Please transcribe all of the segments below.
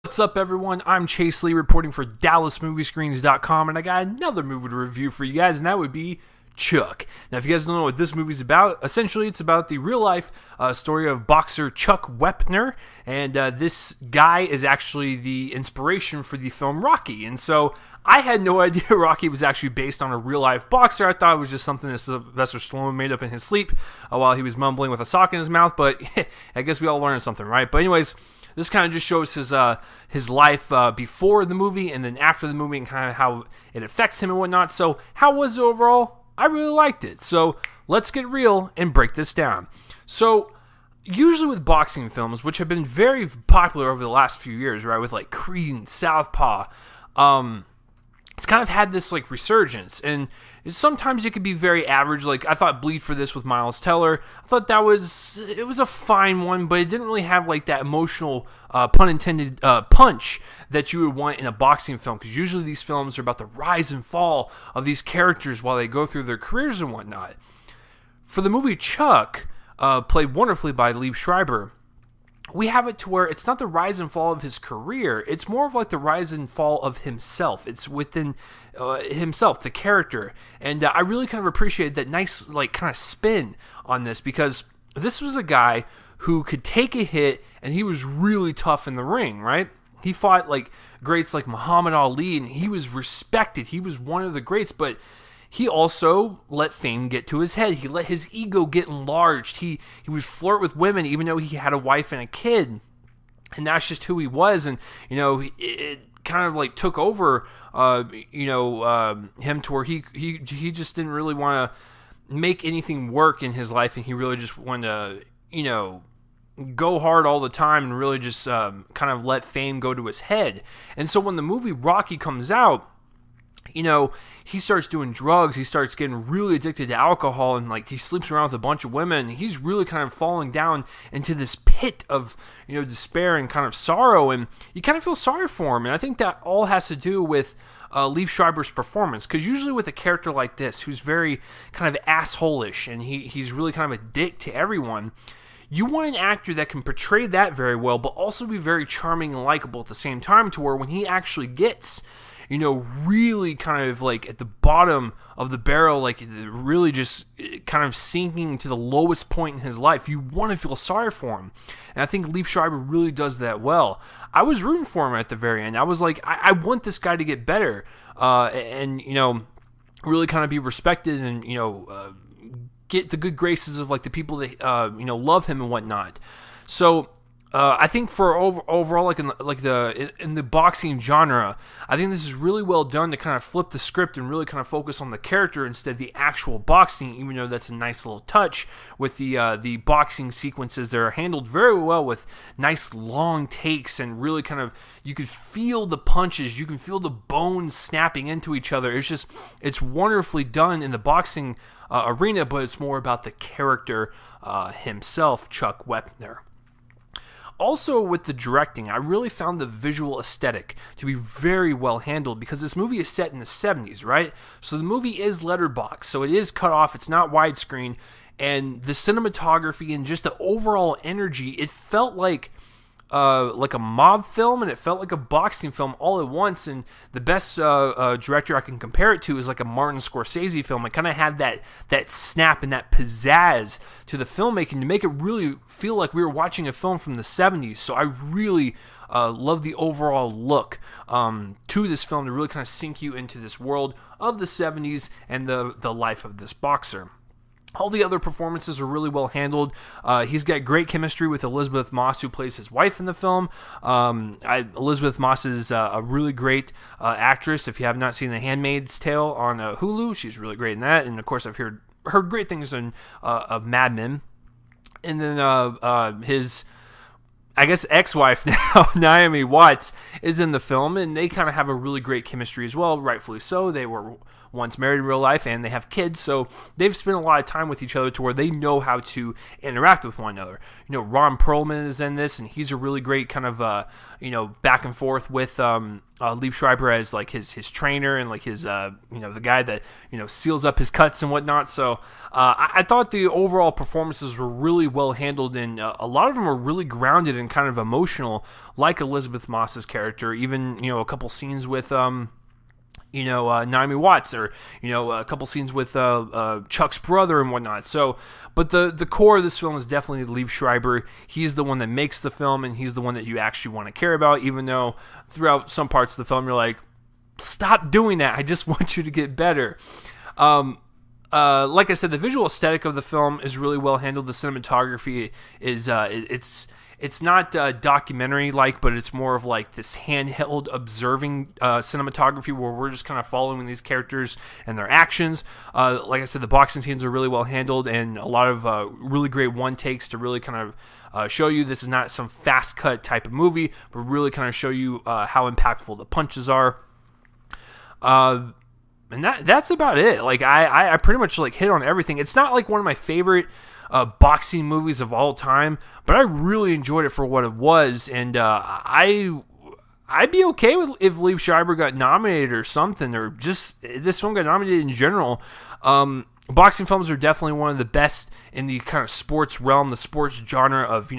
What's up, everyone? I'm Chase Lee reporting for DallasMoviescreens.com, and I got another movie to review for you guys, and that would be Chuck. Now, if you guys don't know what this movie's about, essentially it's about the real-life story of boxer Chuck Wepner, and this guy is actually the inspiration for the film Rocky. And so I had no idea Rocky was actually based on a real-life boxer. I thought it was just something that Sylvester Stallone made up in his sleep while he was mumbling with a sock in his mouth, but I guess we all learned something, right? But anyways, this kind of just shows his life before the movie and then after the movie and kind of how it affects him and whatnot. So how was it overall? I really liked it. So let's get real and break this down. So usually with boxing films, which have been very popular over the last few years, right, with like Creed and Southpaw, it's kind of had this like resurgence, and sometimes it could be very average. Like I thought Bleed for This with Miles Teller, I thought it was a fine one, but it didn't really have like that emotional, pun intended, punch that you would want in a boxing film, because usually these films are about the rise and fall of these characters while they go through their careers and whatnot. For the movie Chuck, played wonderfully by Liev Schreiber, we have it to where it's not the rise and fall of his career. It's more of like the rise and fall of himself. It's within himself, the character. And I really kind of appreciate that nice, like, kind of spin on this, because this was a guy who could take a hit and he was really tough in the ring, right? He fought like greats like Muhammad Ali, and he was respected. He was one of the greats, but he also let fame get to his head. He let his ego get enlarged. He would flirt with women even though he had a wife and a kid. And that's just who he was. And, you know, it kind of like took over, him to where he just didn't really want to make anything work in his life. And he really just wanted to, go hard all the time and really just kind of let fame go to his head. And so when the movie Rocky comes out, he starts doing drugs. He starts getting really addicted to alcohol, and like he sleeps around with a bunch of women. He's really kind of falling down into this pit of, despair and kind of sorrow, and you kind of feel sorry for him. And I think that all has to do with Liev Schreiber's performance, because usually with a character like this, who's very kind of asshole-ish, and he's really kind of a dick to everyone, you want an actor that can portray that very well, but also be very charming and likable at the same time, to where when he actually gets really kind of like at the bottom of the barrel, like really just kind of sinking to the lowest point in his life, you want to feel sorry for him. And I think Liev Schreiber really does that well. I was rooting for him at the very end. I was like, I want this guy to get better, and really kind of be respected, and get the good graces of like the people that love him and whatnot. So I think for overall, in the boxing genre, I think this is really well done to kind of flip the script and really kind of focus on the character instead of the actual boxing. Even though that's a nice little touch with the boxing sequences, they're handled very well with nice long takes, and really kind of you could feel the punches, you can feel the bones snapping into each other. It's wonderfully done in the boxing arena, but it's more about the character himself, Chuck Wepner. Also, with the directing, I really found the visual aesthetic to be very well handled, because this movie is set in the 70s, right? So the movie is letterbox, so it is cut off, it's not widescreen, and the cinematography and just the overall energy, it felt like a mob film, and it felt like a boxing film all at once. And the best director I can compare it to is like a Martin Scorsese film. It kind of had that snap and that pizzazz to the filmmaking to make it really feel like we were watching a film from the 70s. So I really love the overall look to this film, to really kind of sink you into this world of the 70s and the life of this boxer. All the other performances are really well handled. He's got great chemistry with Elisabeth Moss, who plays his wife in the film. Elisabeth Moss is a really great actress. If you have not seen The Handmaid's Tale on Hulu, she's really great in that. And of course, I've heard great things of Mad Men. And then his, I guess, ex-wife now, Naomi Watts, is in the film, and they kind of have a really great chemistry as well, rightfully so. They were once married in real life, and they have kids, so they've spent a lot of time with each other to where they know how to interact with one another. Ron Perlman is in this, and he's a really great kind of back and forth with Liev Schreiber as like his trainer and like his the guy that seals up his cuts and whatnot. So I thought the overall performances were really well handled, and a lot of them were really grounded and kind of emotional, like Elizabeth Moss's character. Even a couple scenes with Naomi Watts, or a couple scenes with Chuck's brother and whatnot. So, but the core of this film is definitely Liev Schreiber. He's the one that makes the film, and he's the one that you actually want to care about. Even though throughout some parts of the film you're like, stop doing that. I just want you to get better. Like I said, the visual aesthetic of the film is really well handled. The cinematography is it's not documentary-like, but it's more of like this handheld observing cinematography where we're just kind of following these characters and their actions. Like I said, the boxing scenes are really well handled, and a lot of really great one-takes to really kind of show you this is not some fast-cut type of movie, but really kind of show you how impactful the punches are. And that's about it. Like I pretty much like hit on everything. It's not like one of my favorite boxing movies of all time, but I really enjoyed it for what it was, and I'd be okay with if Liev Schreiber got nominated or something, or just this one got nominated in general. Boxing films are definitely one of the best in the kind of sports realm, the sports genre of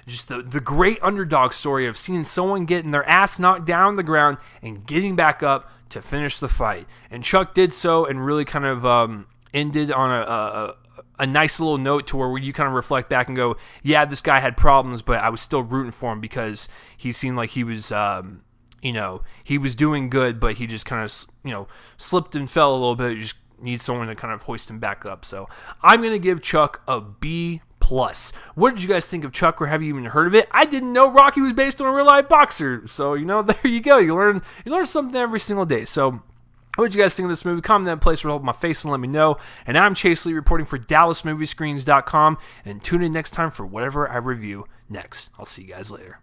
just the great underdog story of seeing someone getting their ass knocked down on the ground and getting back up to finish the fight. And Chuck did so, and really kind of ended on a nice little note to where you kind of reflect back and go, yeah, this guy had problems, but I was still rooting for him because he seemed like he was, he was doing good, but he just kind of, slipped and fell a little bit. You just need someone to kind of hoist him back up. So I'm going to give Chuck a B+. What did you guys think of Chuck, or have you even heard of it? I didn't know Rocky was based on a real life boxer. So, there you go. You learn something every single day. So, what did you guys think of this movie? Comment in that place where hold my face and let me know. And I'm Chase Lee reporting for DallasMoviescreens.com. And tune in next time for whatever I review next. I'll see you guys later.